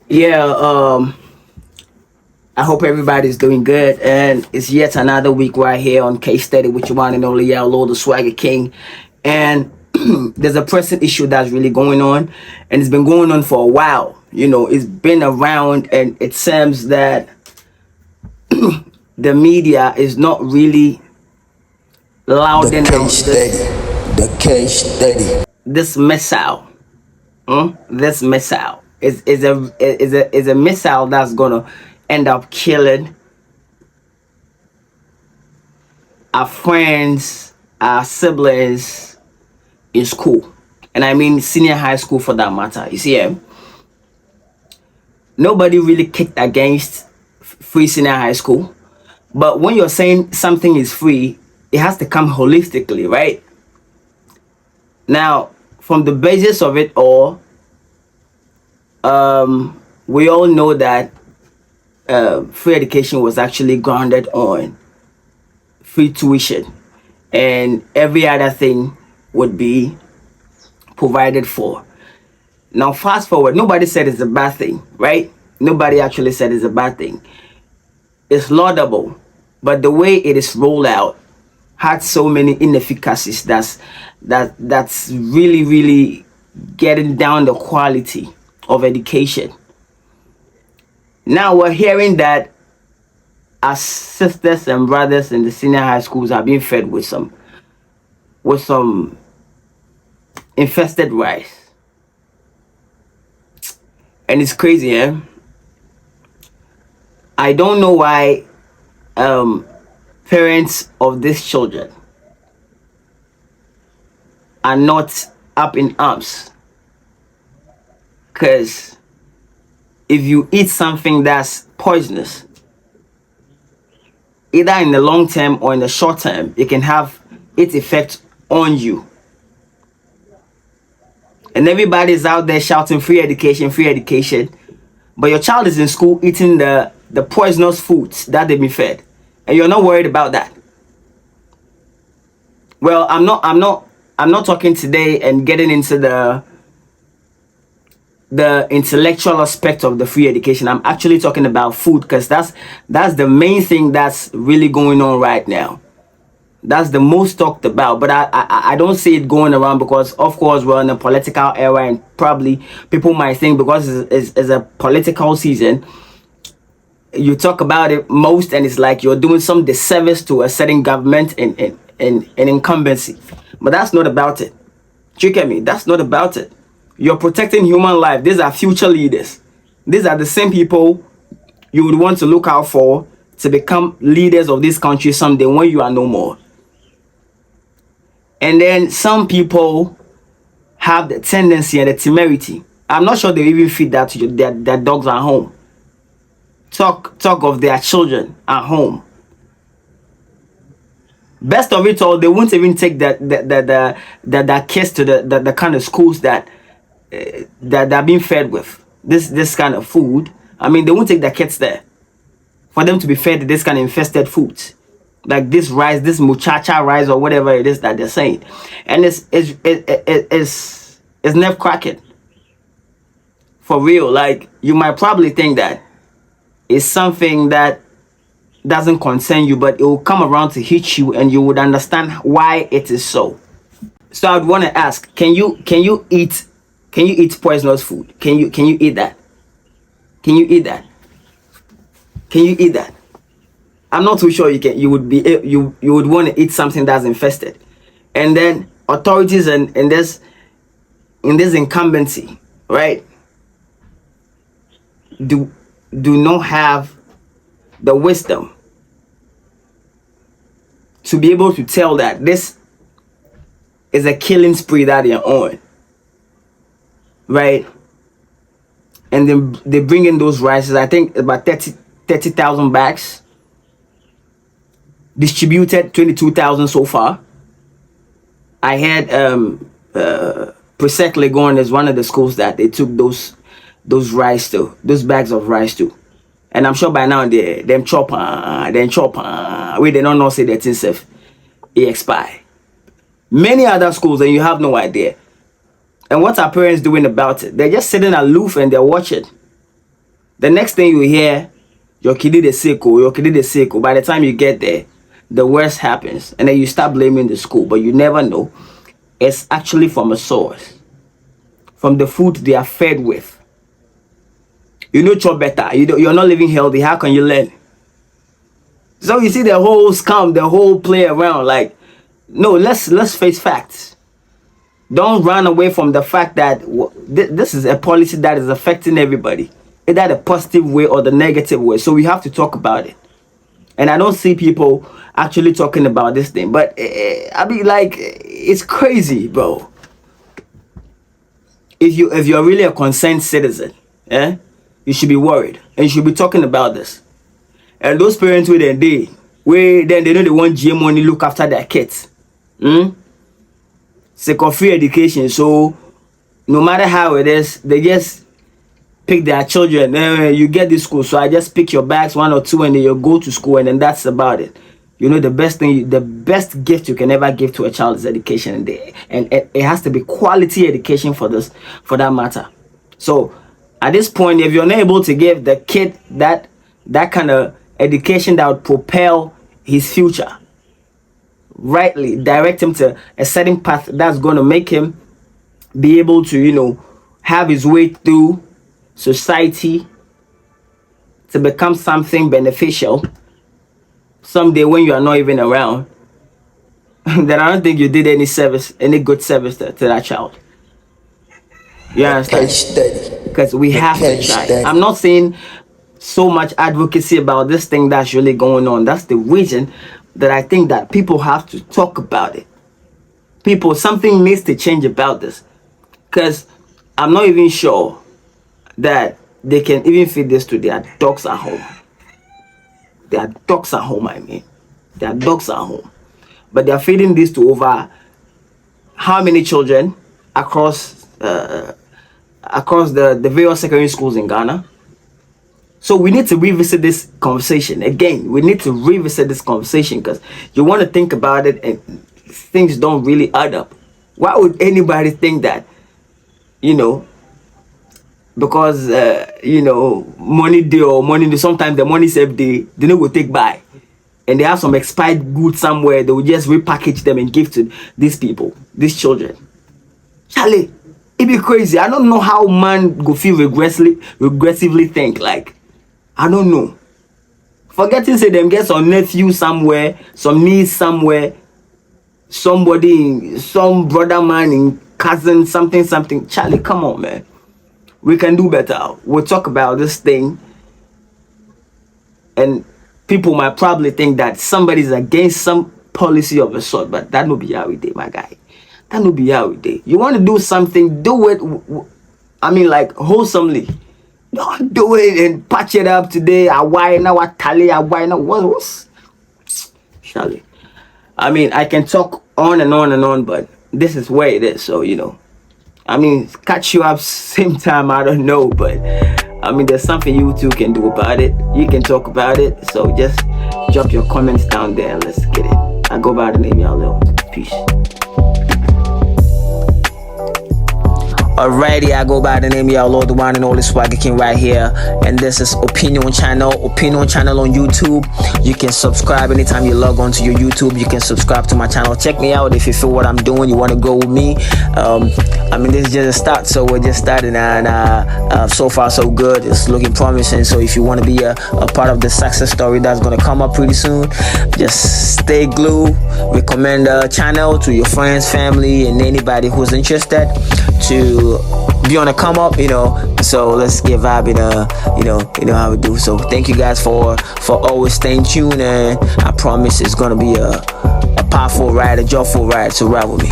Yeah, I hope everybody's doing good. And it's yet another week right here on Case Study with your one and only Lord the Swagger King. And there's a pressing issue that's really going on, and it's been going on for a while. It's been around, and it seems that the media is not really The louding case out study. The case study. this missile. This missile is a missile that's gonna end up killing our friends, our siblings in school. And I mean senior high school for that matter. You see, nobody really kicked against free senior high school. But when you're saying something is free, it has to come holistically, right? Now, from the basis of it all, we all know that free education was actually grounded on free tuition, and every other thing would be provided for. Now, fast forward, nobody said it's a bad thing, right? Nobody actually said it's a bad thing. It's laudable, but the way it is rolled out had so many inefficacies that's really, really getting down the quality of education. Now we're hearing that our sisters and brothers in the senior high schools are being fed with some infested rice. And it's crazy, eh? I don't know why parents of these children are not up in arms. Because if you eat something that's poisonous, either in the long term or in the short term, it can have its effect on you. And everybody's out there shouting free education, but your child is in school eating the poisonous foods that they've been fed, and you're not worried about that. Well, I'm not talking today and getting into the intellectual aspect of the free education. I'm actually talking about food, because that's the main thing that's really going on right now. That's the most talked about, but I don't see it going around, because of course we're in a political era, and probably people might think because it's a political season, you talk about it most, and it's like you're doing some disservice to a certain government and incumbency. But that's not about it. You get me? That's not about it. You're protecting human life. These are future leaders. These are the same people you would want to look out for to become leaders of this country someday when you are no more. And then some people have the tendency and the temerity. I'm not sure they even feed that to their dogs at home. Talk of their children at home. Best of it all, they won't even take that kids to the kind of schools that they're being fed with this kind of food. I mean, they won't take their kids there for them to be fed this kind of infested foods, like this rice, this muchacha rice or whatever it is that they're saying. And it's nerve cracking for real. Like, you might probably think that it's something that doesn't concern you, but it will come around to hit you, and you would understand why it is so. So I'd want to ask, can you eat poisonous food? Can you eat that? Can you eat that? Can you eat that? I'm not too sure you would want to eat something that's infested. And then authorities and in this incumbency, right, do not have the wisdom to be able to tell that this is a killing spree that they're on, right? And then they bring in those rices, I think about 30,000 bags, distributed 22,000 so far. I had Presec Legon is one of the schools that they took those rice to, those bags of rice to. And I'm sure by now them chop we they don't know say that it's safe, it expire. Many other schools, and you have no idea. And what are parents doing about it? They're just sitting aloof and they're watching. The next thing you hear, your kid is sick, or your kid is sick. By the time you get there, the worst happens, and then you start blaming the school. But you never know. It's actually from a source, from the food they are fed with. You know, chop better. You're not living healthy. How can you learn? So you see the whole scam, the whole play around. Like, no, let's face facts. Don't run away from the fact that this is a policy that is affecting everybody, either the positive way or the negative way. So we have to talk about it. And I don't see people actually talking about this thing. But I mean, like, it's crazy, bro. If you're really a concerned citizen, you should be worried and you should be talking about this. And those parents where then they know they want GM money look after their kids. Sake of free education. So no matter how it is, they just pick their children. You get this school, so I just pick your bags, 1 or 2, and then you go to school, and then that's about it. You know, the best gift you can ever give to a child is education, and it has to be quality education for that matter. So at this point, if you're not able to give the kid that kind of education that would propel his future, rightly direct him to a certain path that's going to make him be able to, you know, have his way through society to become something beneficial someday when you are not even around, then I don't think you did any good service to that child. You understand? Because we have to try. I'm not saying so much advocacy about this thing that's really going on. That's the reason that I think that people have to talk about it. Something needs to change about this. Because I'm not even sure that they can even feed this to their dogs at home. Their dogs at home, I mean. Their dogs at home. But they're feeding this to over how many children across the various secondary schools in Ghana? So we need to revisit this conversation. Again, we need to revisit this conversation because you want to think about it and things don't really add up. Why would anybody think that, you know, because, you know, money day or money, sometimes the money save they don't go take by. And they have some expired goods somewhere, they will just repackage them and give to these people, these children. Charlie, it be crazy. I don't know how man go feel regressively think. Like, I don't know. Forgetting say them get some nephew somewhere, some niece somewhere, somebody, some brother man in cousin, something. Charlie, come on, man. We can do better. We'll talk about this thing. And people might probably think that somebody's against some policy of a sort, but that will be how we did, my guy. That will be how we did. You want to do something, do it. I mean, like, wholesomely. Don't do it and patch it up today. Why now? What tally? Why now? What's Charlie? I mean, I can talk on and on and on, but this is where it is. So, you know, I mean, catch you up same time. I don't know, but I mean, there's something you two can do about it. You can talk about it. So just drop your comments down there and let's get it. I go by the name Y'all. Peace. Alrighty, I go by the name Y'all, the one and only Swagger King right here, and this is Opinion Channel on YouTube. You can subscribe anytime you log on to your YouTube. You can subscribe to my channel. Check me out if you feel what I'm doing. You want to go with me. I mean, this is just a start, so we're just starting, and so far so good. It's looking promising. So if you want to be a part of the success story that's gonna come up pretty soon, just stay glued. Recommend the channel to your friends, family, and anybody who's interested to be on the come up, you know. So let's get vibing, you know how we do. So thank you guys for always staying tuned, and I promise it's gonna be a powerful ride, a joyful ride. So ride with me.